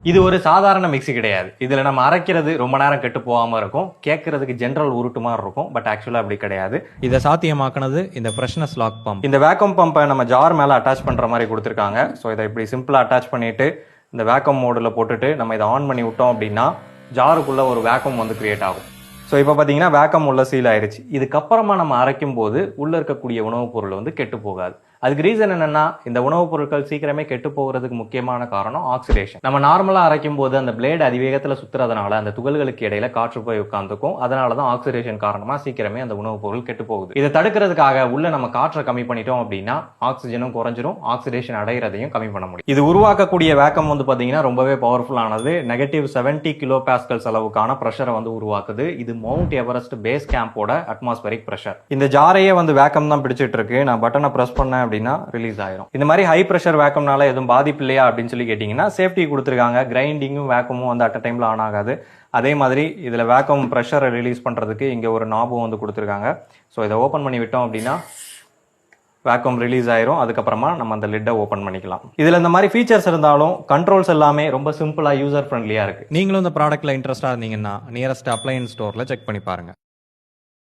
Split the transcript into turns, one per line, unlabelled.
இது ஒரு சாதாரண மிக்ஸி கிடையாது. இதுல நம்ம அரைக்கிறது ரொம்ப நேரம் கெட்டு போகாம இருக்கும். கேட்கறதுக்கு ஜெனரல் உருட்டு மாதிரி இருக்கும். பட் ஆக்சுவலா அப்படி கிடையாது.
இதை சாத்தியமாக்குனது இந்த ஃப்ரெஷ்னஸ் லாக் பம்ப்.
இந்த வேக்கம் பம்பை நம்ம ஜார் மேல அட்டாச் பண்ற மாதிரி கொடுத்துருக்காங்க. ஸோ இதை இப்படி சிம்பிளா அட்டாச் பண்ணிட்டு இந்த வேக்கம் மோடில் போட்டுட்டு நம்ம இதை ஆன் பண்ணி விட்டோம் அப்படின்னா ஜாருக்குள்ள ஒரு வேக்கம் வந்து கிரியேட் ஆகும். ஸோ இப்போ பார்த்தீங்கன்னா வேக்கம் உள்ள சீல் ஆயிடுச்சு. இதுக்கப்புறமா நம்ம அரைக்கும் போது உள்ள இருக்கக்கூடிய உணவுப் பொருள் வந்து கெட்டு போகாது. அதுக்கு ரீசன் என்னன்னா, இந்த உணவுப் பொருட்கள் சீக்கிரமே கெட்டு போகிறதுக்கு முக்கியமான காரணம் ஆக்சிடேஷன். நம்ம நார்மலா அரைக்கும் போது அந்த பிளேடு அதிவேகத்துல சுத்துறதுனால அந்த துகள்களுக்கு இடையில காற்று போய் உட்காந்துக்கும். அதனாலதான் ஆக்சிடேஷன் காரணமா சீக்கிரமே அந்த உணவுப் பொருள் கெட்டு போகுது. இதை தடுக்கிறதுக்காக உள்ள நம்ம காற்றை கம்மி பண்ணிட்டோம் அப்படின்னா ஆக்சிஜனும் குறைஞ்சிரும், ஆக்சிடேஷன் அடைகிறதையும் கம்மி பண்ண முடியும். இது உருவாக்கக்கூடிய வேக்கம் வந்து பாத்தீங்கன்னா ரொம்பவே பவர்ஃபுல்லானது. -70 கிலோ பாஸ்கல்ஸ் அளவுக்கான பிரஷரை வந்து உருவாக்குது. இது மவுண்ட் எவரெஸ்ட் பேஸ் கேம்போட அட்மாஸ்பரிக் பிரஷர். இந்த ஜாரையே வந்து வேக்கம் தான் பிடிச்சிட்டு இருக்கு. நான் பட்டனை பிரஸ் பண்ணேன் அப்படின்னா ரிலீஸ் ஆயிரும். இந்த மாதிரி ஹை பிரஷர் வேக்கம்னால எதுவும் பாதிப்பு இல்லையா அப்படின்னு சொல்லி கேட்டீங்கன்னா சேஃப்டி கொடுத்துருக்காங்க. கிரைண்டிங்கும் வேக்கமும் வந்து அட் டைம்ல ஆன் ஆகாது. அதே மாதிரி இதுல வேக்கம் பிரஷரை ரிலீஸ் பண்றதுக்கு இங்க ஒரு நாபும் வந்து கொடுத்துருக்காங்க. ஸோ இதை ஓப்பன் பண்ணி விட்டோம் அப்படின்னா வேக்கம் ரிலீஸ் ஆயிரும். அதுக்கப்புறமா நம்ம அந்த லிட்டை ஓப்பன் பண்ணிக்கலாம். இதுல இந்த மாதிரி ஃபீச்சர்ஸ் இருந்தாலும் கண்ட்ரோல்ஸ் எல்லாமே ரொம்ப சிம்பிளா யூசர் ஃப்ரெண்ட்லியா இருக்கு.
நீங்களும் இந்த ப்ராடக்ட்ல இன்ட்ரெஸ்டா இருந்தீங்கன்னா நியரஸ்ட் அப்ளையன்ஸ் ஸ்டோர்ல செக் பண்ணி பாருங்க.